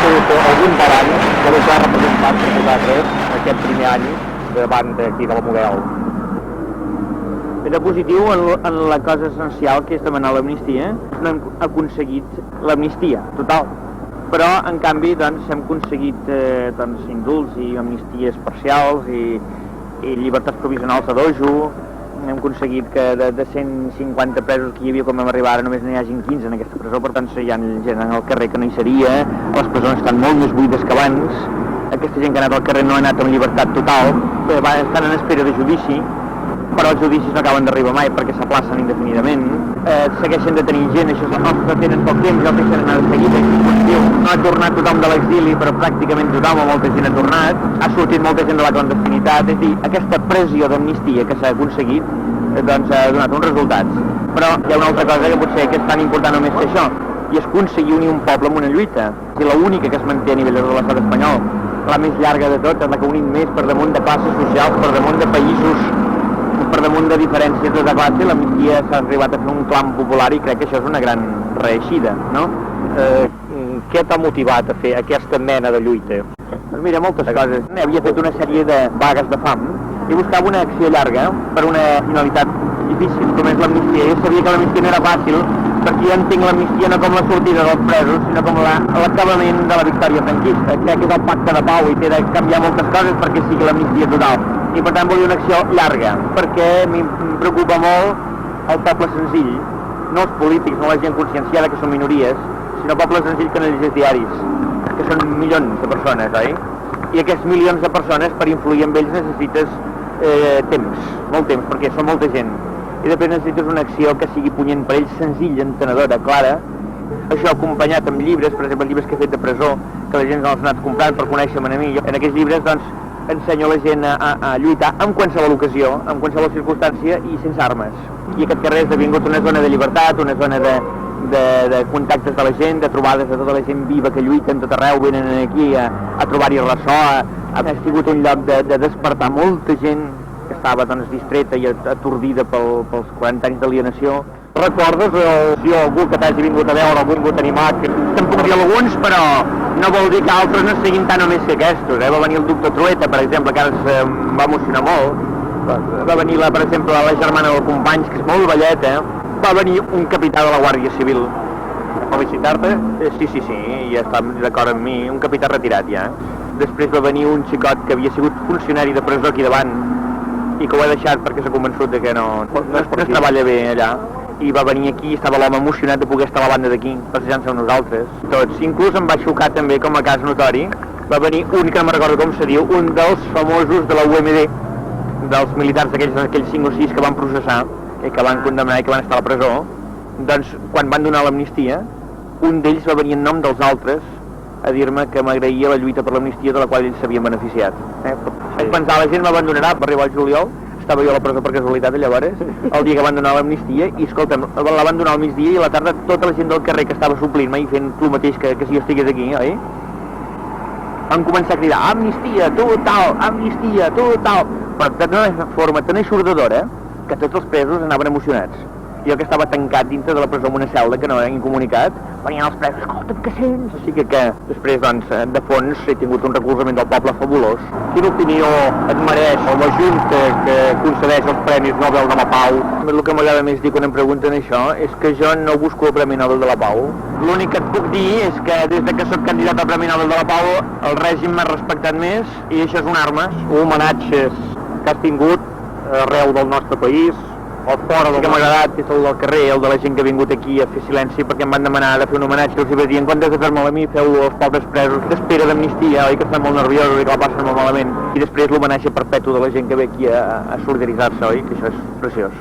pogut fer algun balanç de lo que ha representat per vosaltres aquest primer any davant d'aquí de la Model. Era positiu en la cosa essencial que és demanar l'amnistia. No hem aconseguit l'amnistia total, però en canvi doncs, hem aconseguit indults i amnisties parcials i llibertats provisionals a dojo. Hem aconseguit que de 150 presos que hi havia quan vam arribar ara només n'hi hagin 15 en aquesta presó, per tant hi ha gent al carrer que no hi seria, les presons estan molt més buides que abans, aquesta gent que ha anat al carrer no ha anat amb llibertat total, estan en espera de judici, però els judicis no acaben d'arribar mai perquè s'aplacen indefinidament, segueixen detenint gent, això els detenen poc temps, ja els deixen anar de seguida, no ha tornat tothom de l'exili, però pràcticament tothom o molta gent ha tornat, ha sortit molta gent de la clandestinitat, és a dir, aquesta pressió d'amnistia que s'ha aconseguit doncs ha donat uns resultats. Però hi ha una altra cosa que potser que és tan important només que això, i és aconseguir unir un poble amb una lluita, és l'única que es manté a nivell de l'estat espanyol, la més llarga de totes, la que unim més per damunt de classes socials, per damunt de països, per damunt de diferències de classe. L'amnistia s'ha arribat a fer un clam popular i crec que això és una gran reeixida, no? Què t'ha motivat a fer aquesta mena de lluita? Doncs mira, moltes coses. Havia fet una sèrie de vagues de fam i buscava una acció llarga per una finalitat difícil, com és l'amnistia. Jo sabia que l'amnistia no era fàcil, perquè jo entenc l'amnistia no com la sortida dels presos, sinó com l'acabament de la victòria franquista. Crec que és el pacte de pau i té de canviar moltes coses perquè sigui l'amnistia total. I per tant volia una acció llarga, perquè em preocupa molt el poble senzill, no els polítics, no la gent conscienciada que són minories, sinó el poble senzill que no llegeix diaris, que són milions de persones, oi? I aquests milions de persones, per influir en ells necessites temps, molt temps, perquè són molta gent. I després necessites una acció que sigui punyent per ells, senzilla, entenedora, clara. Això acompanyat amb llibres, per exemple, llibres que he fet de presó, que la gent els ha anat comprant per conèixer-me a mi. Jo, en aquests llibres, doncs, ensenyo a la gent a lluitar en qualsevol ocasió, en qualsevol circumstància i sense armes. I aquest carrer ha esdevingut una zona de llibertat, una zona de contactes de la gent, de trobades de tota la gent viva que lluiten tot arreu, venen aquí a trobar-hi ressò, ha sigut un lloc de despertar molta gent que estava doncs, distreta i atordida pels 40 anys d'alienació. Recordes si algú que t'hagi vingut a veure, algú vingut animat? Te'n puc dir alguns, però no vol dir que altres no siguin tan o més que aquests. Va venir el doctor Trueta, per exemple, que ara va emocionar molt. Va venir, per exemple, la germana del Companys, que és molt velleta. Va venir un capità de la Guàrdia Civil a felicitar-te? Sí, ja està d'acord amb mi, un capità retirat ja. Després va venir un xicot que havia sigut funcionari de presó aquí davant i que ho ha deixat perquè s'ha convençut de que no es treballa bé allà. I va venir aquí, estava l'home emocionat de poder estar a la banda d'aquí, passejant-se amb nosaltres. Tots. Inclús em va xocar també, com a cas notori, va venir un que no me'n recordo com se diu, un dels famosos de la UMD, dels militars aquells 5 o 6 que van processar, que van condemnar i que van estar a la presó. Doncs, quan van donar l'amnistia, un d'ells va venir en nom dels altres a dir-me que m'agraïa la lluita per l'amnistia de la qual ells s'havien beneficiat. Vaig pensar, la gent m'abandonarà per arribar al juliol, estava jo a la presó per casualitat llavors, el dia que van donar l'amnistia, i escolta'm, la van donar al migdia i a la tarda tota la gent del carrer que estava suplint-me i fent el mateix que si jo estigués aquí, oi? Van començar a cridar, amnistia, total, però d'una forma tan eixordadora que tots els presos anaven emocionats. Jo que estava tancat dintre de la presó amb una cel·la que no era incomunicat, venien els presos, escolta'm, què sents? Així que després, doncs, de fons he tingut un recolzament del poble fabulós. Quina opinió et mereix la Junta que concedeix els Premis Nobel de la Pau? El que m'agrada més dir quan em pregunten això és que jo no busco el Premi Nobel de la Pau. L'únic que et puc dir és que des que soc candidat al Premi Nobel de la Pau el règim m'ha respectat més i això és una arma. Homenatges que has tingut arreu del nostre país, o fora del... que m'ha agradat és el del carrer, el de la gent que ha vingut aquí a fer silenci perquè em van demanar de fer un homenatge. Els vaig dir, en comptes de fer-me'l a mi, feu-lo als pobres presos d'espera d'amnistia, oi, que estan molt nerviosos i que la passen molt malament. I després l'homenatge perpètu de la gent que ve aquí a solidaritzar-se, oi, que això és preciós.